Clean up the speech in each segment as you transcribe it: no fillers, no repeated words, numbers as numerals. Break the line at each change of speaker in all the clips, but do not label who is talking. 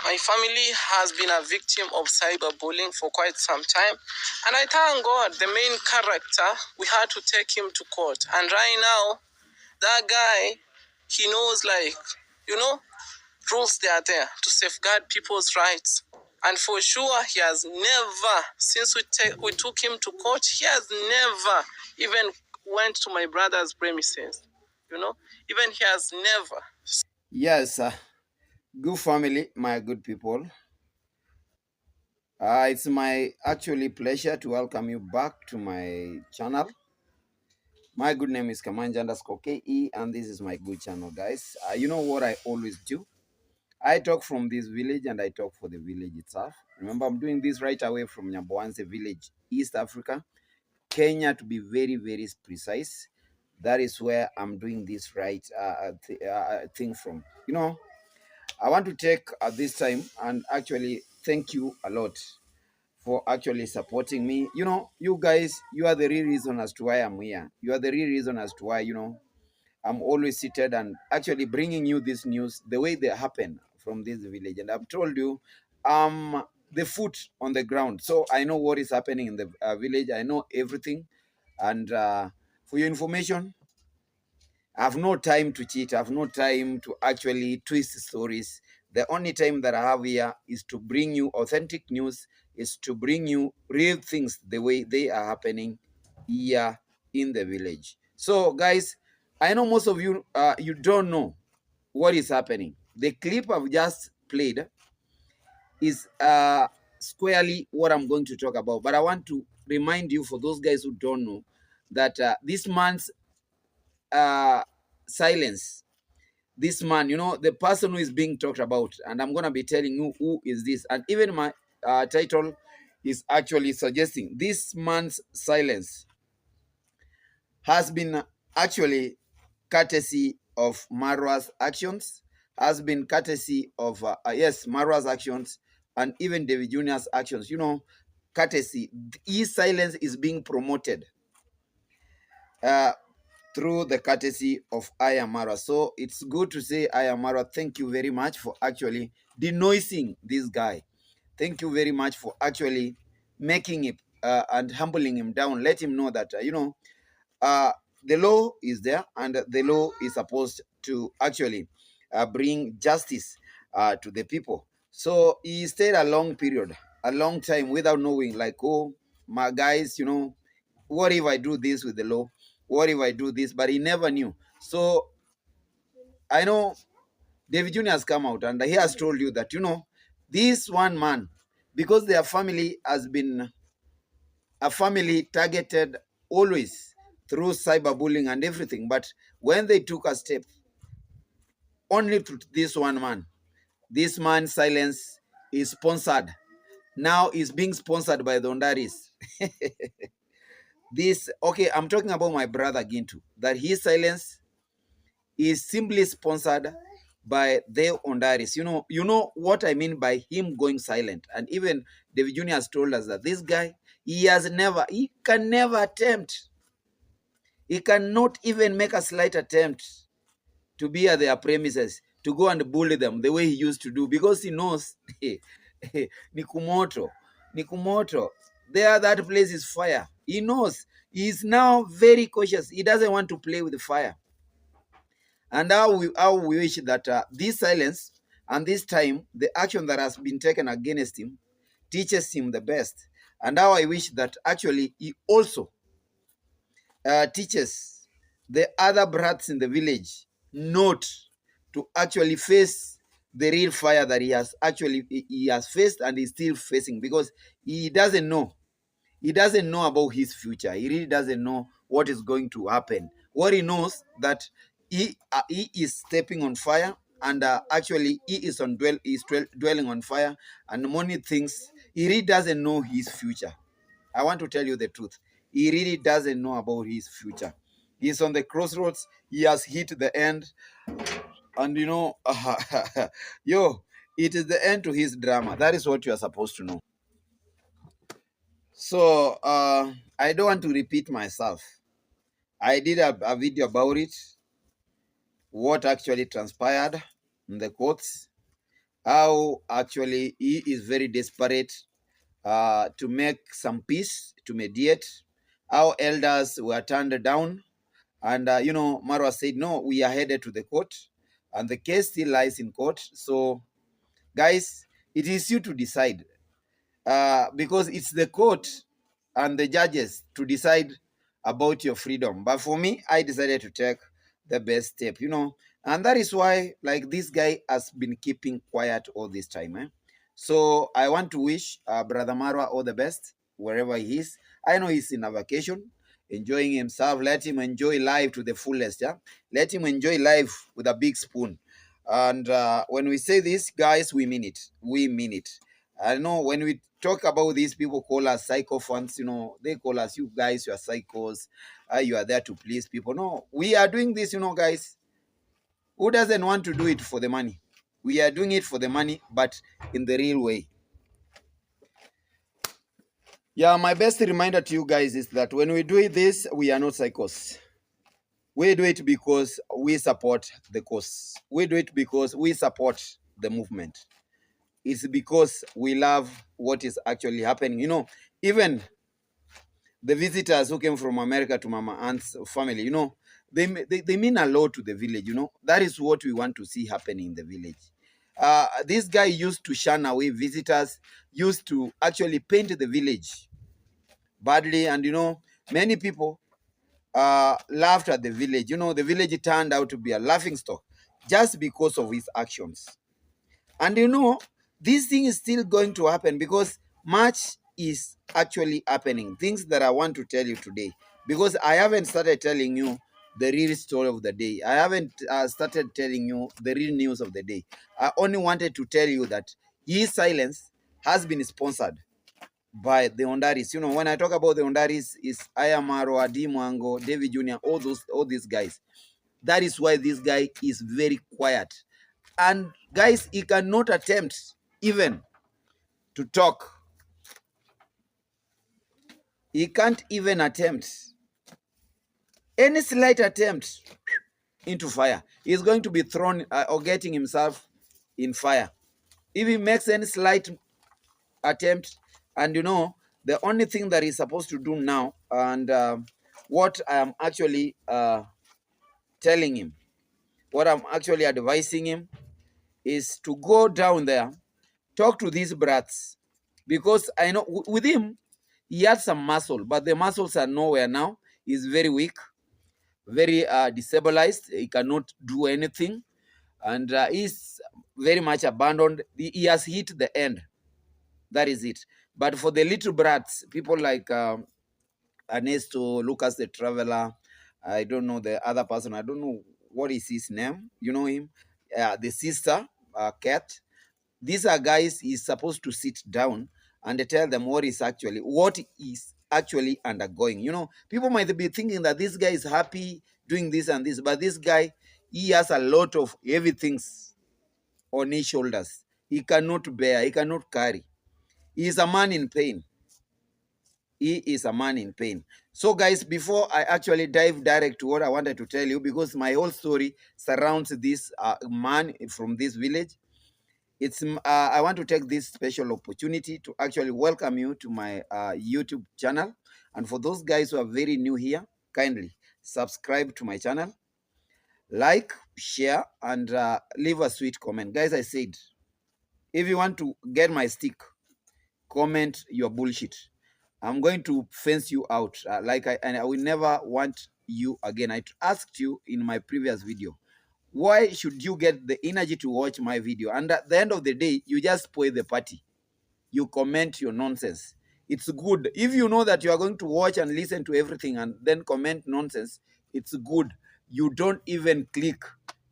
My family has been a victim of cyberbullying for quite some time, and I thank God the main character, we had to take him to court. And right now, that guy, he knows, like, rules they are there to safeguard people's rights. And for sure, he has never, since we took him to court, he has never even went to my brother's premises. Even he has never.
Yes, good family, my good people. It's my actually pleasure to welcome you back to my channel. My good name is Kamanja_KE, and this is my good channel, guys. You know what I always do? I talk from this village and I talk for the village itself. Remember, I'm doing this right away from Nyamboanse village, East Africa, Kenya, to be very, very precise. That is where I'm doing this thing from. I want to take this time and actually thank you a lot for actually supporting me. You guys, you are the real reason as to why I'm here. You are the real reason as to why, I'm always seated and actually bringing you this news the way they happen from this village. And I've told you, the foot on the ground. So I know what is happening in the village. I know everything. And for your information, I have no time to cheat. I have no time to actually twist stories. The only time that I have here is to bring you authentic news, is to bring you real things the way they are happening here in the village. So, guys, I know most of you, you don't know what is happening. The clip I've just played is squarely what I'm going to talk about. But I want to remind you, for those guys who don't know, that this man's silence, this man, the person who is being talked about, and I'm going to be telling you who is this. And even my title is actually suggesting this man's silence has been actually courtesy of Marwa's actions, has been courtesy of, yes, Marwa's actions, and even David Jr.'s actions. Courtesy. His silence is being promoted through the courtesy of Ayamara. So it's good to say, Ayamara, thank you very much for actually denoising this guy. Thank you very much for actually making it and humbling him down. Let him know that, the law is there and the law is supposed to actually bring justice to the people. So he stayed a long period, a long time without knowing, like, oh, my guys, what if I do this with the law? What if I do this? But he never knew. So I know David Jr. has come out and he has told you that, this one man, because their family has been a family targeted always through cyberbullying and everything. But when they took a step only to this one man, this man's silence is sponsored. Now is being sponsored by the Ondaris. Okay, I'm talking about my brother Gintu, that his silence is simply sponsored by the Ondaris. You know what I mean by him going silent. And even David Jr. has told us that this guy, he can never attempt. He cannot even make a slight attempt to be at their premises, to go and bully them the way he used to do, because he knows Nikumoto, there, that place is fire. He knows. He's now very cautious. He doesn't want to play with the fire. And how we wish that this silence and this time, the action that has been taken against him, teaches him the best. And how I wish that actually he also teaches the other brats in the village not to actually face the real fire that he has faced and is still facing, because he doesn't know. He doesn't know about his future. He really doesn't know what is going to happen. What he knows that he is stepping on fire, and actually he is dwelling on fire, and many things. He really doesn't know his future. I want to tell you the truth. He really doesn't know about his future. He's on the crossroads. He has hit the end. And yo, it is the end to his drama. That is what you are supposed to know. So I don't want to repeat myself. I did a video about it, what actually transpired in the courts. how actually he is very desperate to make some peace, to mediate, how elders were turned down. And, Marwa said, no, we are headed to the court, and the case still lies in court. So, guys, it is you to decide, because it's the court and the judges to decide about your freedom. But for me, I decided to take the best step, and that is why, like, this guy has been keeping quiet all this time. So I want to wish Brother Marwa all the best wherever he is. I know he's in a vacation, enjoying himself. Let him enjoy life to the fullest. Yeah, let him enjoy life with a big spoon. And when we say this, guys, we mean it. We mean it. I know when we talk about these people call us psychophants, they call us, you guys, you are psychos, you are there to please people. No, we are doing this, guys. Who doesn't want to do it for the money? We are doing it for the money, but in the real way. Yeah, my best reminder to you guys is that when we do this, we are not psychos. We do it because we support the cause. We do it because we support the movement. It's because we love what is actually happening. Even the visitors who came from America to Mama Aunt's family, they mean a lot to the village. That is what we want to see happening in the village. This guy used to shun away visitors, used to actually paint the village badly, and many people laughed at the village. The village turned out to be a laughing stock just because of his actions. And this thing is still going to happen because much is actually happening. Things that I want to tell you today, because I haven't started telling you the real story of the day. I haven't started telling you the real news of the day. I only wanted to tell you that his silence has been sponsored by the Ondaris. When I talk about the Ondaris, is Ayamaro, Adi Mwango, David Jr., all these guys. That is why this guy is very quiet. And guys, he cannot attempt even to talk. He can't even attempt any slight attempt into fire. He's going to be thrown or getting himself in fire. If he makes any slight attempt, and the only thing that he's supposed to do now, and what I am actually telling him, what I'm actually advising him, is to go down there, talk to these brats, because I know with him, he had some muscle, but the muscles are nowhere now. He's very weak, very destabilized. He cannot do anything, and he's very much abandoned. He has hit the end. That is it. But for the little brats, people like Ernesto, Lucas the Traveler, I don't know the other person. I don't know what is his name. You know him? The sister, Kat. These are guys he's supposed to sit down and tell them what is actually undergoing. People might be thinking that this guy is happy doing this and this, but this guy, he has a lot of heavy things on his shoulders. He cannot bear, he cannot carry. He is a man in pain. He is a man in pain. So guys, before I actually dive direct to what I wanted to tell you, because my whole story surrounds this man from this village, I want to take this special opportunity to actually welcome you to my YouTube channel. And for those guys who are very new here, kindly subscribe to my channel, like, share, and leave a sweet comment. Guys, I said, if you want to get my stick, comment your bullshit. I'm going to fence you out. And I will never want you again. I asked you in my previous video, why should you get the energy to watch my video? And at the end of the day, you just spoil the party. You comment your nonsense. It's good. If you know that you are going to watch and listen to everything and then comment nonsense, it's good. You don't even click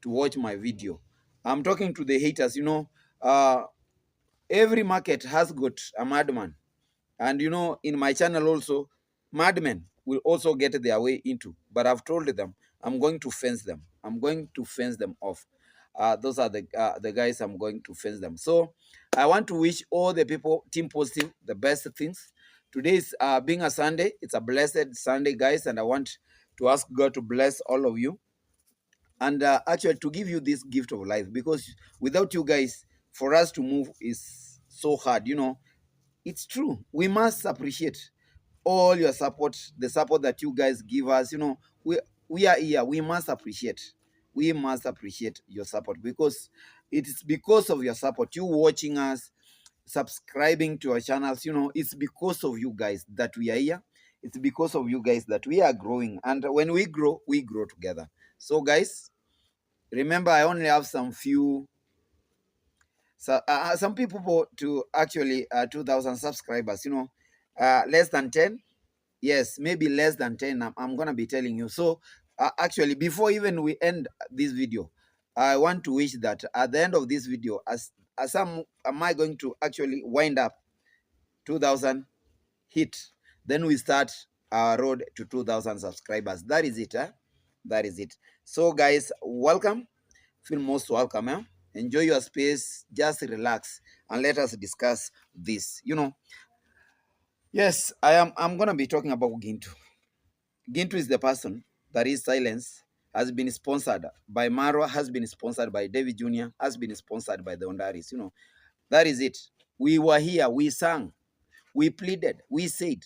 to watch my video. I'm talking to the haters. Every market has got a madman. And in my channel also, madmen will also get their way into. But I've told them, I'm going to fence them. I'm going to fence them off. Those are the guys I'm going to fence them. So I want to wish all the people, Team Positive, the best things. Today is being a Sunday. It's a blessed Sunday, guys. And I want to ask God to bless all of you. And actually to give you this gift of life. Because without you guys, for us to move is so hard. It's true. We must appreciate all your support, the support that you guys give us. We are here. We must appreciate. We must appreciate your support, because it is because of your support, you watching us, subscribing to our channels. It's because of you guys that we are here. It's because of you guys that we are growing. And when we grow together. So guys, remember, I only have some people to actually 2,000 subscribers. Less than 10. Yes, maybe less than 10. I'm gonna be telling you. So actually, before even we end this video, I want to wish that at the end of this video, as am I going to actually wind up 2,000 hit, then we start our road to 2,000 subscribers. That is it. That is it. So guys, welcome. Feel most welcome. Enjoy your space. Just relax and let us discuss this. Yes, I'm gonna be talking about Gintu. Gintu is the person that is silenced, has been sponsored by Marwa, has been sponsored by David Jr., has been sponsored by the Ondaris. That is it. We were here, we sang, we pleaded, we said,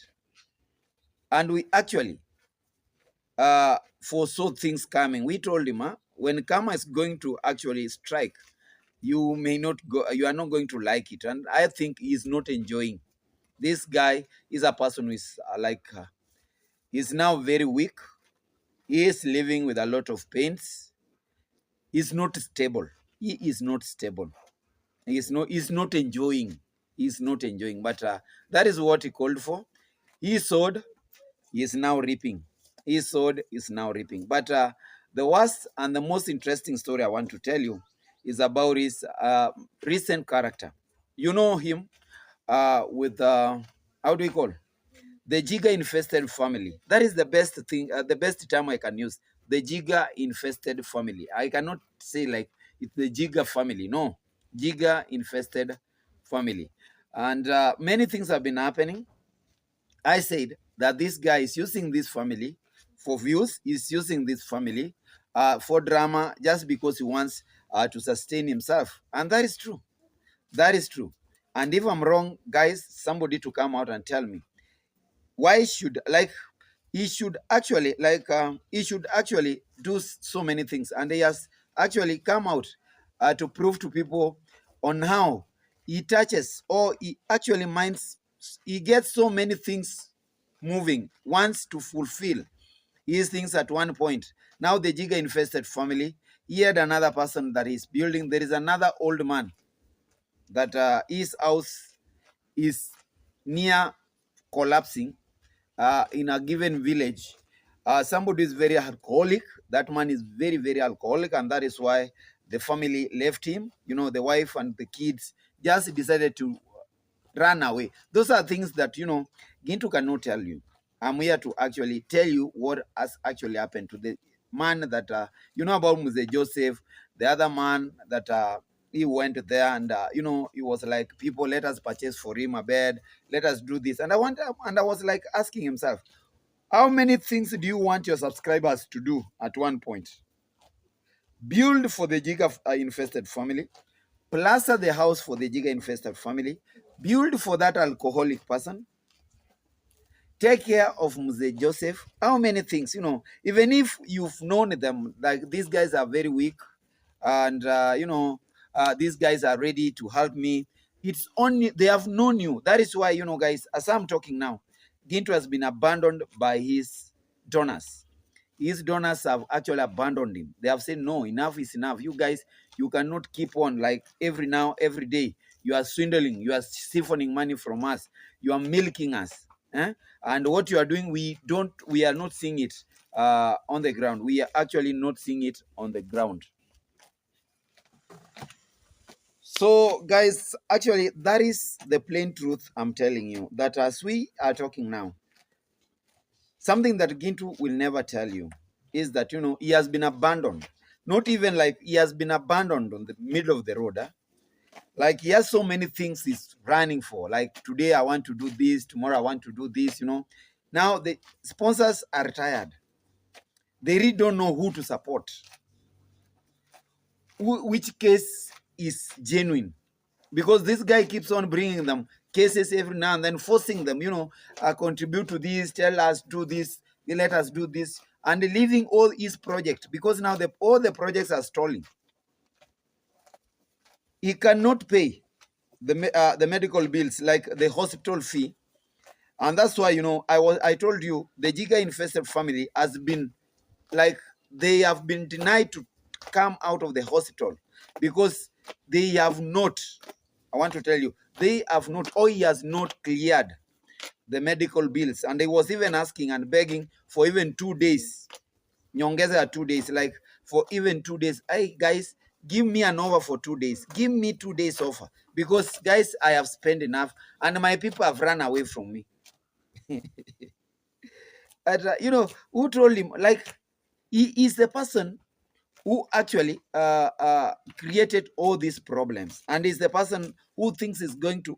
and we actually foresaw things coming. We told him, when Kama is going to actually strike, you may not go, you are not going to like it. And I think he's not enjoying. This guy is a person who is he's now very weak. He is living with a lot of pains. He's not stable. He is not stable. He's not enjoying. He's not enjoying. But that is what he called for. He sowed, he is now reaping. He sowed, is now reaping. But the worst and the most interesting story I want to tell you is about his recent character. You know him with, how do we call? The Giga infested family. That is the best thing, the best term I can use. The Giga infested family. I cannot say like it's the Giga family. No, Giga infested family. And many things have been happening. I said that this guy is using this family for views. He's using this family for drama just because he wants to sustain himself. And that is true. That is true. And if I'm wrong, guys, somebody to come out and tell me why should he should actually he should actually do so many things, and he has actually come out to prove to people on how he touches, or he actually minds, he gets so many things moving, wants to fulfill his things at one point. Now the Giga infested family, he had another person that is building. There is another old man that his house is near collapsing in a given village. Somebody is very alcoholic. That man is very, very alcoholic, and that is why the family left him. The wife and the kids just decided to run away. Those are things that, Gintu cannot tell you. I'm here to actually tell you what has actually happened to the man that, about Muse Joseph, the other man that he went there and, he was like, people, let us purchase for him a bed. Let us do this. And I was like asking himself, how many things do you want your subscribers to do at one point? Build for the Giga infested family, plaster the house for the Giga infested family, build for that alcoholic person, take care of Mzee Joseph. How many things, even if you've known them, like these guys are very weak and, these guys are ready to help me. It's only, they have known you. That is why, guys, as I'm talking now, Gintu has been abandoned by his donors. His donors have actually abandoned him. They have said, no, enough is enough. You guys, you cannot keep on like every day. You are swindling. You are siphoning money from us. You are milking us. And what you are doing, we are not seeing it on the ground. We are actually not seeing it on the ground. So, guys, actually, that is the plain truth I'm telling you. That as we are talking now, something that Gintu will never tell you is that, he has been abandoned. Not even like he has been abandoned on the middle of the road. Like he has so many things he's running for. Like today I want to do this, tomorrow I want to do this, Now the sponsors are retired. They really don't know who to support. Which case is genuine? because this guy keeps on bringing them cases every now and then, forcing them, contribute to this, tell us do this, let us do this, and leaving all his project, because now all the projects are stalling. He cannot pay the medical bills, like the hospital fee. And that's why, I told you the Giga infested family has been, like, they have been denied to come out of the hospital because they have not, I want to tell you, they have not, or he has not cleared the medical bills. And they was even asking and begging for even 2 days. Nyongeza 2 days, like for even 2 days. Hey guys, give me an offer for 2 days. Give me 2 days offer. Because guys, I have spent enough and my people have run away from me. And, who told him? Like, he is the person who actually created all these problems, and is the person who thinks is going to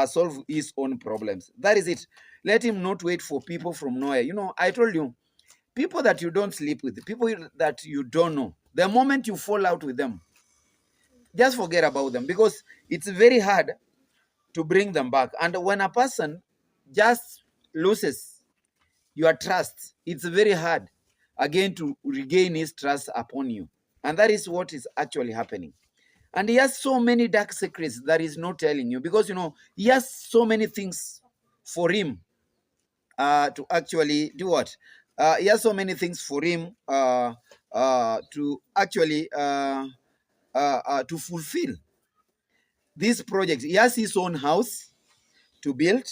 solve his own problems. That is it. Let him not wait for people from nowhere. I told you, people that you don't sleep with, people that you don't know, the moment you fall out with them, just forget about them, because it's very hard to bring them back. And when a person just loses your trust, it's very hard again to regain his trust upon you. And that is what is actually happening. And he has so many dark secrets that he's not telling you, because he has so many things for him to actually do what? He has so many things for him to actually to fulfill these projects. He has his own house to build.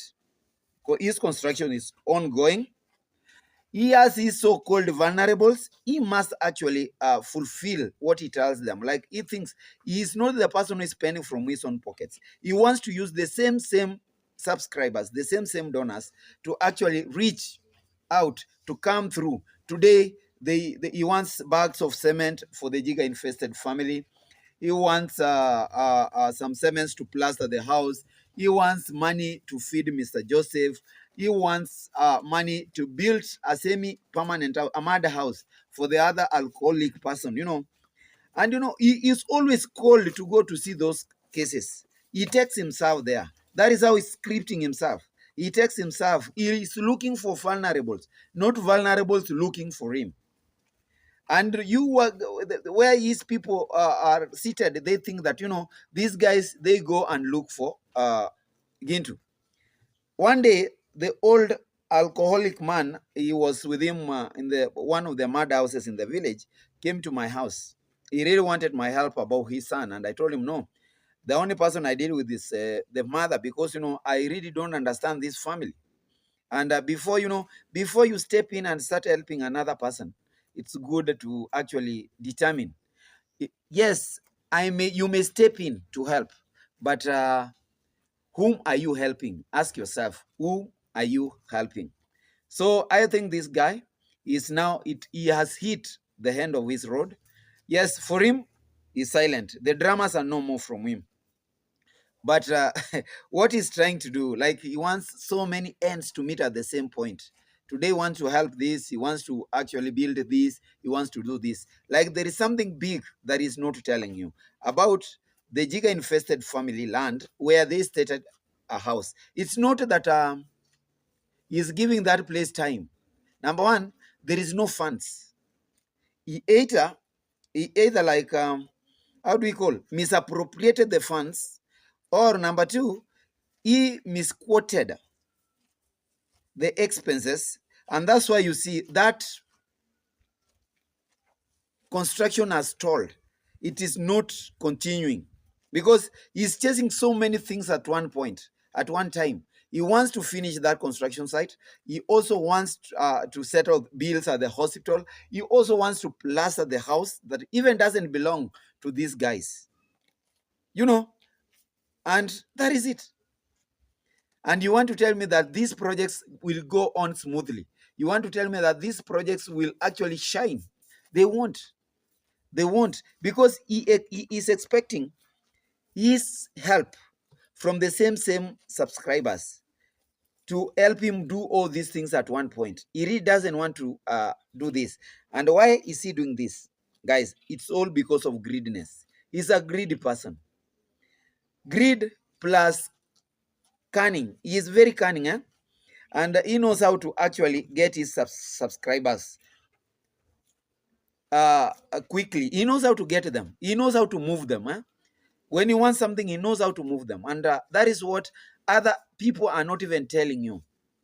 His construction is ongoing. He has his so-called vulnerables. He must actually fulfill what he tells them. Like, he thinks he is not the person who is spending from his own pockets. He wants to use the same subscribers, the same donors, to actually reach out, to come through. Today, he wants bags of cement for the Giga infested family. He wants some cements to plaster the house. He wants money to feed Mr. Joseph. He wants money to build a semi-permanent, a mother house for the other alcoholic person, And, he is always called to go to see those cases. He takes himself there. That is how he's scripting himself. He takes himself. He is looking for vulnerables, not vulnerables looking for him. And where his people are seated, they think that, these guys, they go and look for Gintu. One day, the old alcoholic man, he was with him in one of the mud houses in the village, came to my house. He really wanted my help about his son, and I told him, no, the only person I deal with is the mother, because I really don't understand this family. And before you step in and start helping another person, it's good to actually determine. Yes, you may step in to help, but whom are you helping? Ask yourself, who are you helping? So I think this guy is now, he has hit the end of his road. Yes, for him, he's silent. The dramas are no more from him. But what he's trying to do, like, he wants so many ends to meet at the same point. Today he wants to help this, he wants to actually build this, he wants to do this. Like, there is something big that he's not telling you about the Giga infested family land where they stated a house. It's not that he's giving that place time. Number one, there is no funds. He either like, how do we call, misappropriated the funds, or number two, he misquoted the expenses, and that's why you see that construction has stalled. It is not continuing because he's chasing so many things at one point, at one time. He wants to finish that construction site. He also wants to settle bills at the hospital. He also wants to plaster the house that even doesn't belong to these guys. And that is it. And you want to tell me that these projects will go on smoothly. You want to tell me that these projects will actually shine. They won't. They won't, because he is expecting his help from the same subscribers to help him do all these things at one point. He really doesn't want to do this. And why is he doing this? Guys, it's all because of greediness. He's a greedy person. Greed plus cunning. He is very cunning, eh? And he knows how to actually get his subscribers quickly. He knows how to get them. He knows how to move them. Eh? When he wants something, he knows how to move them. And that is what other people are not even telling you.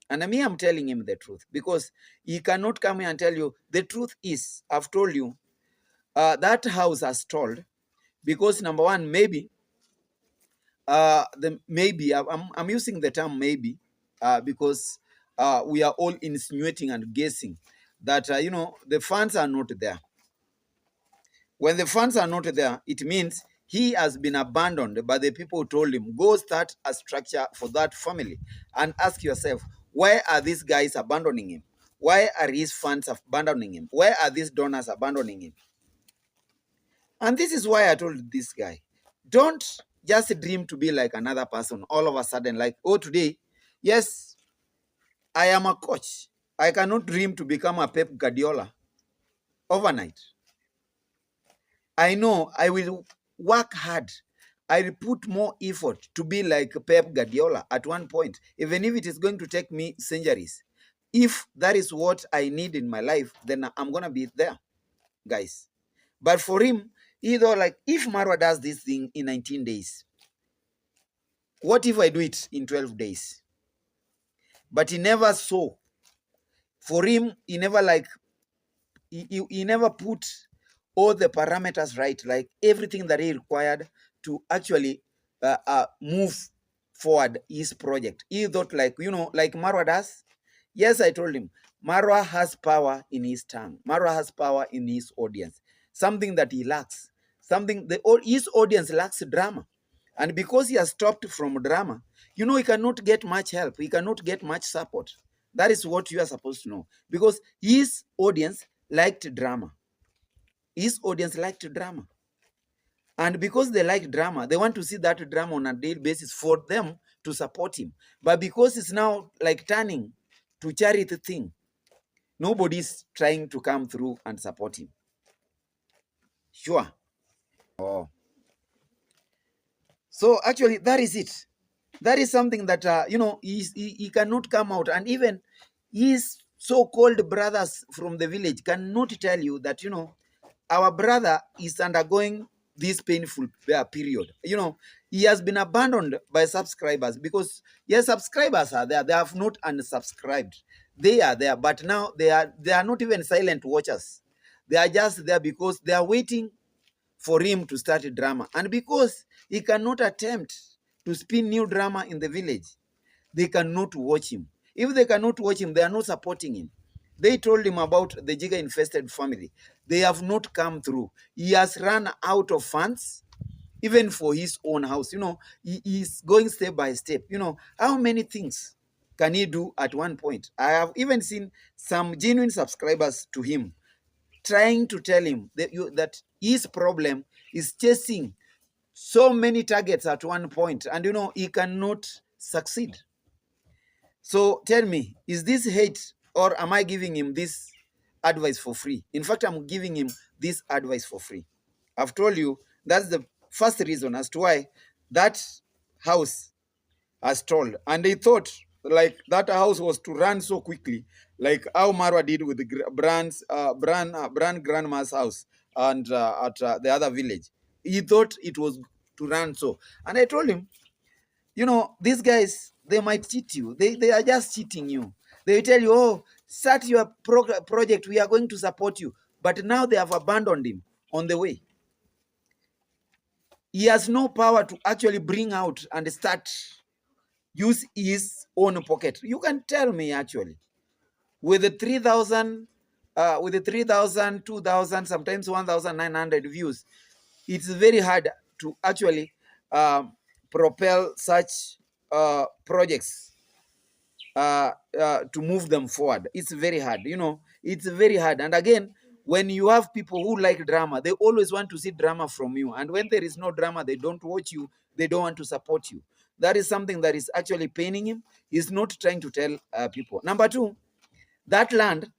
And me, I'm telling him the truth, because he cannot come here and tell you the truth is, I've told you, that house has stalled because, number one, maybe, I'm using the term maybe, because we are all insinuating and guessing that, the funds are not there. When the funds are not there, it means he has been abandoned by the people who told him, go start a structure for that family. And ask yourself, why are these guys abandoning him? Why are his funds abandoning him? Why are these donors abandoning him? And this is why I told this guy, don't just dream to be like another person all of a sudden, like, oh, today, yes, I am a coach. I cannot dream to become a Pep Guardiola overnight. I know I will work hard. I will put more effort to be like Pep Guardiola at one point, even if it is going to take me centuries. If that is what I need in my life, then I'm going to be there, guys. But for him, either like, if Marwa does this thing in 19 days, what if I do it in 12 days? But he never saw. For him, he never he never put all the parameters right, like everything that he required to actually move forward his project. He thought, like, like Marwa does. Yes, I told him, Marwa has power in his tongue. Marwa has power in his audience. Something that he lacks. His audience lacks drama. And because he has stopped from drama, he cannot get much help. He cannot get much support. That is what you are supposed to know. Because his audience liked drama. His audience liked drama. And because they like drama, they want to see that drama on a daily basis for them to support him. But because it's now like turning to charity thing, nobody's trying to come through and support him. Sure. Oh. So actually, that is it. That is something that, he cannot come out. And even his so-called brothers from the village cannot tell you that, our brother is undergoing this painful period. He has been abandoned by subscribers, because, yes, subscribers are there. They have not unsubscribed. They are there, but now they are not even silent watchers. They are just there because they are waiting for him to start a drama. And because he cannot attempt to spin new drama in the village, they cannot watch him. If they cannot watch him, they are not supporting him. They told him about the Jiga-infested family. They have not come through. He has run out of funds, even for his own house. He is going step by step. How many things can he do at one point? I have even seen some genuine subscribers to him trying to tell him that his problem is chasing so many targets at one point, and he cannot succeed. So tell me, is this hate, or am I giving him this advice for free? In fact, I'm giving him this advice for free. I've told you that's the first reason as to why that house has stalled. And they thought like that house was to run so quickly, like how Marwa did with the brand grandma's house and at the other village. He thought it was to run so. And I told him, these guys, they might cheat you. They are just cheating you. They tell you, oh, start your project. We are going to support you. But now they have abandoned him on the way. He has no power to actually bring out and start, use his own pocket. You can tell me, actually, with the 3,000, 2,000, sometimes 1,900 views, it's very hard to actually propel such projects, to move them forward. It's very hard. It's very hard. And again, when you have people who like drama, they always want to see drama from you. And when there is no drama, they don't watch you. They don't want to support you. That is something that is actually paining him. He's not trying to tell people. Number two, that land,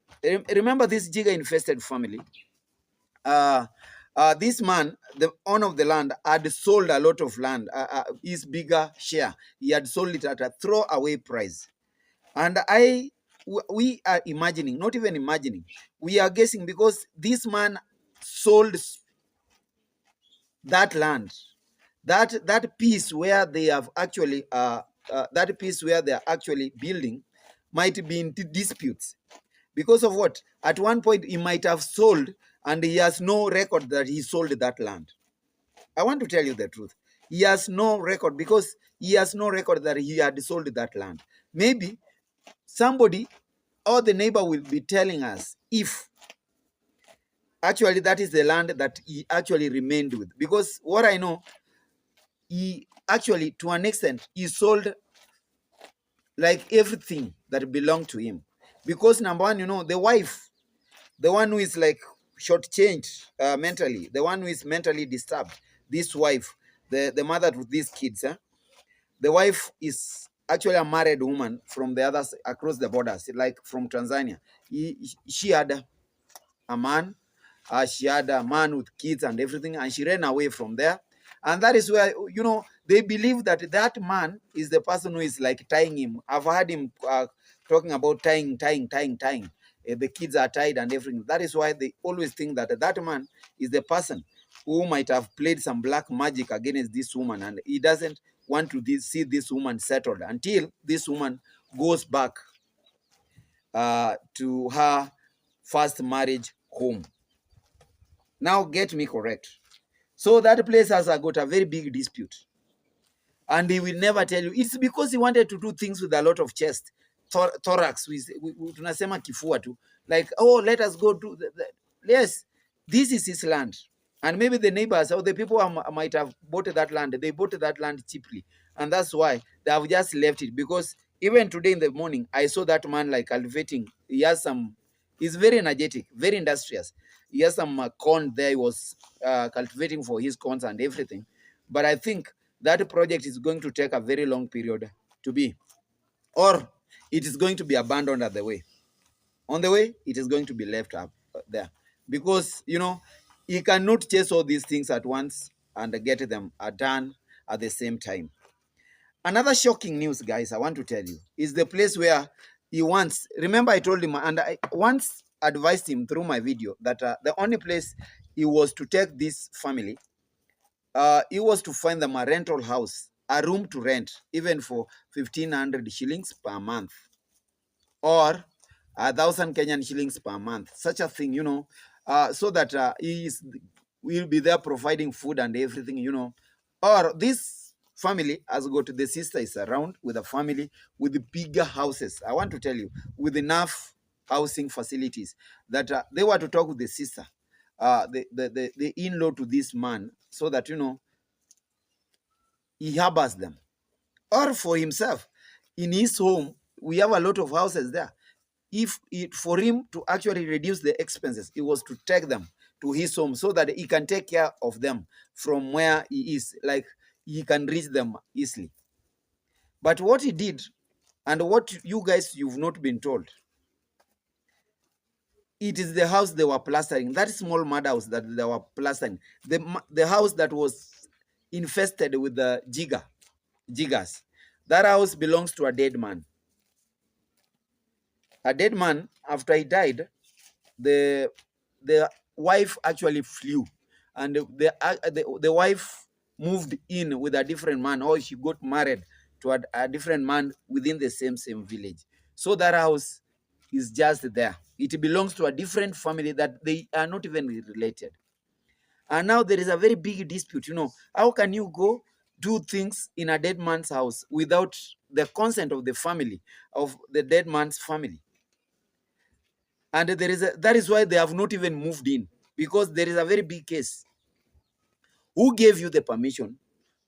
remember this Jiga-infested family. this man, the owner of the land, had sold a lot of land, his bigger share. He had sold it at a throwaway price. And we are imagining, not even imagining, we are guessing, because this man sold that land, that piece where they have actually that piece where they are actually building might be in disputes. Because of what? At one point he might have sold, and he has no record that he sold that land. I want to tell you the truth. He has no record, because he has no record that he had sold that land. Maybe somebody or the neighbor will be telling us if actually that is the land that he actually remained with. Because what I know, he actually, to an extent, he sold like everything that belonged to him. Because number one, the wife, the one who is like shortchanged mentally, the one who is mentally disturbed, this wife, the mother with these kids, the wife is actually a married woman from the others across the borders, like from Tanzania. She had a man. She had a man with kids and everything, and she ran away from there. And that is where, they believe that that man is the person who is like tying him. I've heard him talking about tying. The kids are tied and everything. That is why they always think that that man is the person who might have played some black magic against this woman, and he doesn't want to see this woman settled until this woman goes back to her first marriage home. Now get me correct. So that place has got a very big dispute, and he will never tell you. It's because he wanted to do things with a lot of chest, thorax. Tunasema kifua tu, like, oh, let us go do yes, this is his land. And maybe the neighbors or the people who might have bought that land, they bought that land cheaply, and that's why they have just left it. Because even today in the morning, I saw that man like cultivating. He has some. He's very energetic, very industrious. He has some corn there. He was cultivating for his corns and everything. But I think that project is going to take a very long period to be, or it is going to be abandoned at the way. On the way, it is going to be left up there, because he cannot chase all these things at once and get them done at the same time. Another shocking news, guys, I want to tell you, is the place where he once, remember I told him, and I once advised him through my video, that the only place he was to take this family, he was to find them a rental house, a room to rent, even for 1,500 shillings per month, or 1,000 Kenyan shillings per month. Such a thing, so that he will be there providing food and everything, Or this family has got, the sister is around with a family with bigger houses. I want to tell you, with enough housing facilities, that they were to talk with the sister, the in-law to this man, so that he harbors them. Or for himself, in his home, we have a lot of houses there. If for him to actually reduce the expenses, it was to take them to his home, so that he can take care of them from where he is, like he can reach them easily. But what he did, and what you guys, you've not been told, it is the house they were plastering, that small mud house that they were plastering, the house that was infested with the jiggers. That house belongs to a dead man. A dead man, after he died, the wife actually flew, and the wife moved in with a different man, or she got married to a different man within the same village. So that house is just there. It belongs to a different family that they are not even related. And now there is a very big dispute. How can you go do things in a dead man's house without the consent of the family, of the dead man's family? And that is why they have not even moved in, because there is a very big case. Who gave you the permission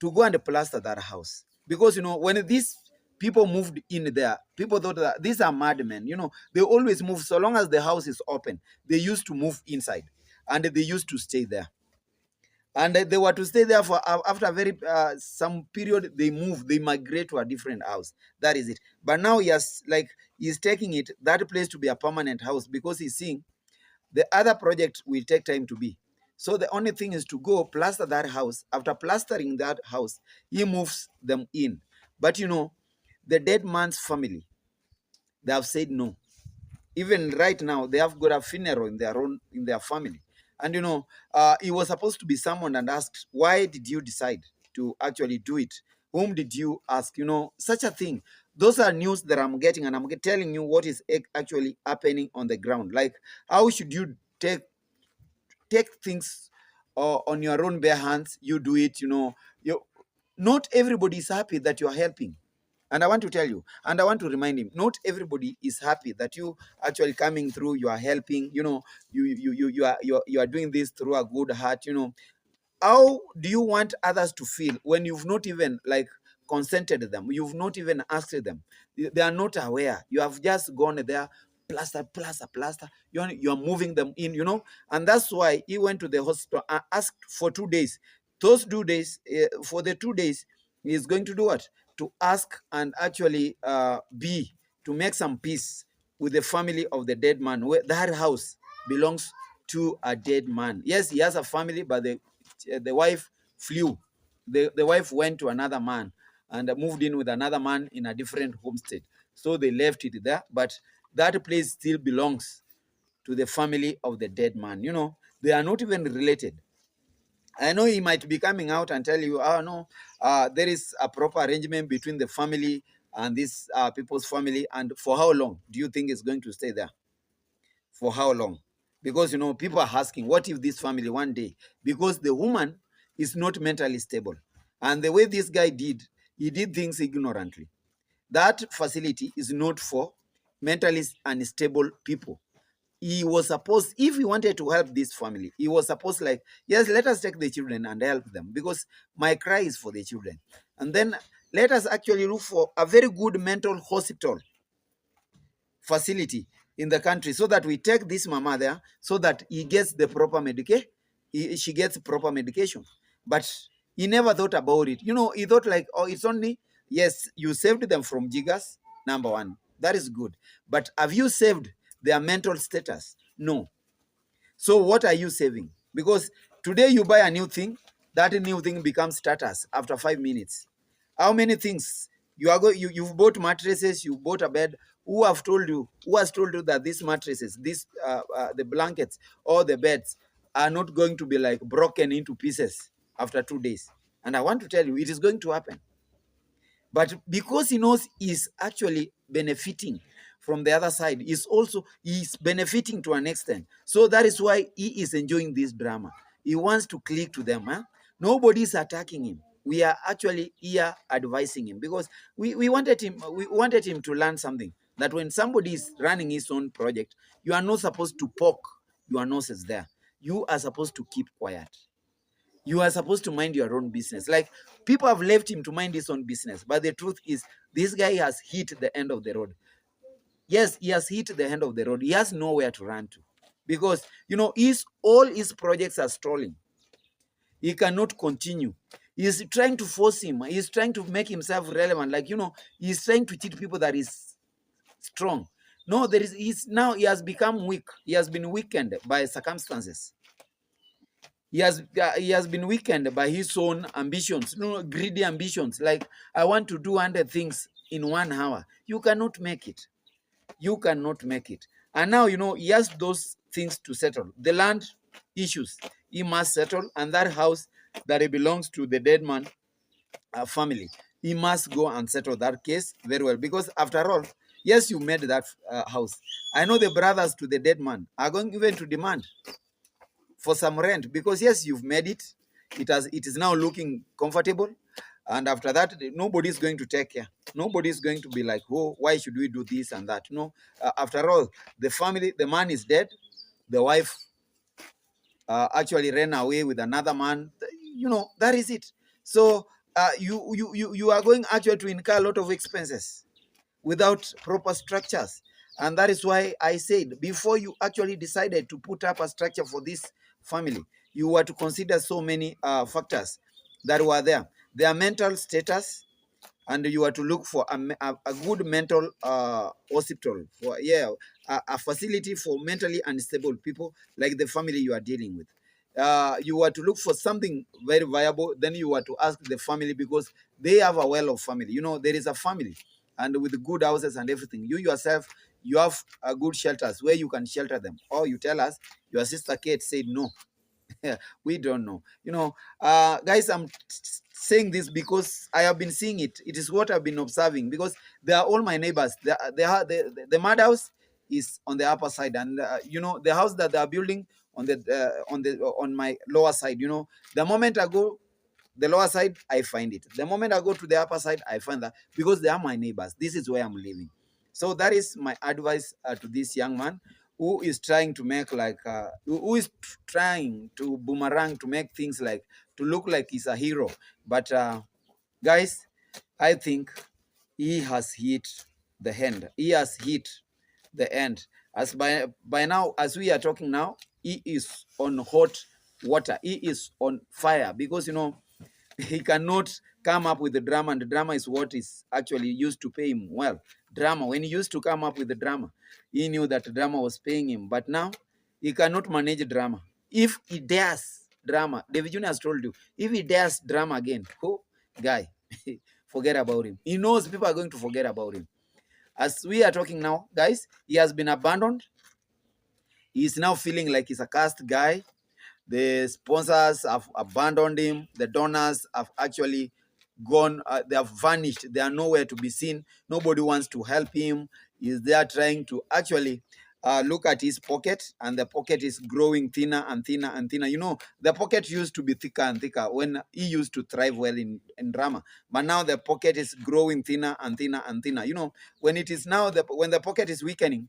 to go and plaster that house? Because when these people moved in there, people thought that these are madmen. They always move so long as the house is open. They used to move inside, and they used to stay there. And they were to stay there for after a very some period. They move, they migrate to a different house. That is it. But now he's taking that place to be a permanent house, because he's seeing the other project will take time to be. So the only thing is to go plaster that house. After plastering that house, he moves them in. But the dead man's family, they have said no. Even right now, they have got a funeral in their family. And he was supposed to be summoned and asked, why did you decide to actually do it? Whom did you ask? Such a thing. Those are news that I'm getting, and I'm telling you what is actually happening on the ground. Like, how should you take things on your own bare hands? You do it. Not everybody is happy that you are helping. And I want to tell you, and I want to remind him, not everybody is happy that you actually coming through, you are helping, you are doing this through a good heart. How do you want others to feel when you've not even like consented them? You've not even asked them. They are not aware. You have just gone there, plaster. You're moving them in, and that's why he went to the hospital and asked for 2 days. Those 2 days, for the 2 days, he's going to do what? To ask and actually to make some peace with the family of the dead man. Where that house belongs to a dead man. Yes, he has a family, but the wife flew. The wife went to another man and moved in with another man in a different homestead. So they left it there, but that place still belongs to the family of the dead man. They are not even related. I know he might be coming out and tell you, oh no, there is a proper arrangement between the family and this people's family. And for how long do you think it's going to stay there? For how long? Because people are asking, what if this family one day, because the woman is not mentally stable, and the way this guy did, he did things ignorantly. That facility is not for mentally unstable people. He was supposed, if he wanted to help this family, he was supposed like, yes, let us take the children and help them, because my cry is for the children. And then let us actually look for a very good mental hospital facility in the country, so that we take this mama there, so that he gets the proper medication. She gets proper medication. But he never thought about it. He thought like, oh, it's only, yes, you saved them from jiggers, number one. That is good. But have you saved their mental status? No. So what are you saving? Because today you buy a new thing, that new thing becomes status after 5 minutes. How many things you've bought mattresses, you bought a bed. Who has told you that these mattresses, the blankets or the beds are not going to be like broken into pieces after 2 days? And I want to tell you, it is going to happen. But because he knows he's actually benefiting from the other side, he's benefiting to an extent. So that is why he is enjoying this drama. He wants to click to them. Nobody is attacking him. We are actually here advising him, because we wanted him to learn something, that when somebody is running his own project, you are not supposed to poke your noses there. You are supposed to keep quiet. You are supposed to mind your own business. Like, people have left him to mind his own business. But the truth is, this guy has hit the end of the road. Yes, he has hit the end of the road. He has nowhere to run to. Because, all his projects are stalling. He cannot continue. He's trying to force him. He's trying to make himself relevant. Like, he's trying to cheat people that is strong. No, he has become weak. He has been weakened by circumstances. He has been weakened by his own ambitions, greedy ambitions. Like, I want to do 100 things in 1 hour. You cannot make it. You cannot make it. And now, he has those things to settle. The land issues, he must settle. And that house that it belongs to the dead man family, he must go and settle that case very well. Because after all, yes, you made that house. I know the brothers to the dead man are going even to demand for some rent, because yes, you've made it. It is now looking comfortable. And after that, nobody is going to take care. Nobody is going to be like, oh, why should we do this and that? After all, the man is dead. The wife actually ran away with another man. That is it. So you are going actually to incur a lot of expenses without proper structures. And that is why I said, before you actually decided to put up a structure for this family, you were to consider so many factors that were there. Their mental status, and you are to look for a good mental hospital, a facility for mentally unstable people, like the family you are dealing with. you were to look for something very viable, then you were to ask the family, because they have a well of family. You know, there is a family, and with good houses and everything. You yourself, you have good shelters where you can shelter them. Or you tell us your sister Kate said no. We don't know. You know, guys, I'm saying this because I have been seeing it. It is what I've been observing, because they are all my neighbors. The mad house is on the upper side, and you know, the house that they are building on my lower side. You know, the moment I go the lower side, I find it. The moment I go to the upper side, I find that, because they are my neighbors. This is where I'm living. So that is my advice to this young man who is trying to make like who is trying to boomerang to make things like to look like he's a hero. But guys, I think he has hit the end. He has hit the end. As by now, as we are talking now, he is on hot water. He is on fire, because you know, he cannot come up with the drama, and the drama is what is actually used to pay him well. Drama, when he used to come up with the drama, he knew that the drama was paying him, but now he cannot manage drama. If he dares drama, David Jr. has told you, if he dares drama again, oh guy, forget about him. He knows people are going to forget about him. As we are talking now, guys, he has been abandoned. He is now feeling like he's a cast guy. The sponsors have abandoned him. The donors have actually gone. They have vanished. They are nowhere to be seen. Nobody wants to help him. He's there trying to actually look at his pocket, and the pocket is growing thinner and thinner and thinner. You know, the pocket used to be thicker and thicker when he used to thrive well in drama. But now the pocket is growing thinner and thinner and thinner. You know, when it is now, when the pocket is weakening,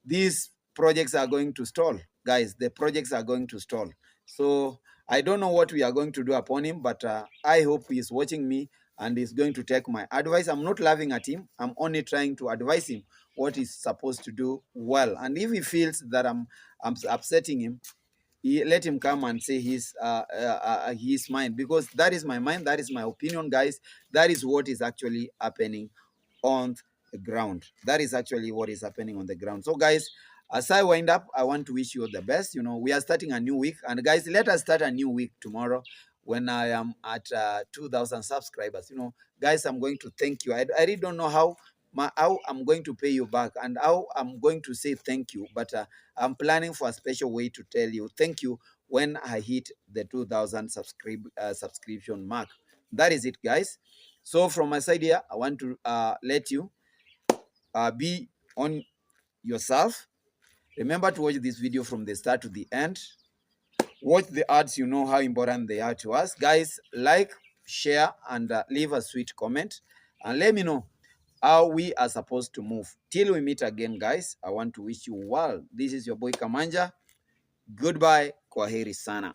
these projects are going to stall, guys. The projects are going to stall. So I don't know what we are going to do upon him, but I hope he's watching me and is going to take my advice. I'm not laughing at him. I'm only trying to advise him what he's supposed to do well. And if he feels that I'm upsetting him, let him come and say his mind, because that is my mind, that is my opinion, guys. That is what is actually happening on the ground. That is actually what is happening on the ground. So guys, as I wind up, I want to wish you all the best. You know, we are starting a new week, and guys, let us start a new week tomorrow when I am at 2,000 subscribers. You know, guys, I'm going to thank you. I really don't know how I'm going to pay you back and how I'm going to say thank you, but I'm planning for a special way to tell you thank you when I hit the 2,000 subscription mark. That is it, guys. So from my side here, I want to let you be on yourself. Remember to watch this video from the start to the end. Watch the ads, you know how important they are to us. Guys, like, share, and leave a sweet comment. And let me know how we are supposed to move. Till we meet again, guys, I want to wish you well. This is your boy Kamanja. Goodbye. Kwaheri sana.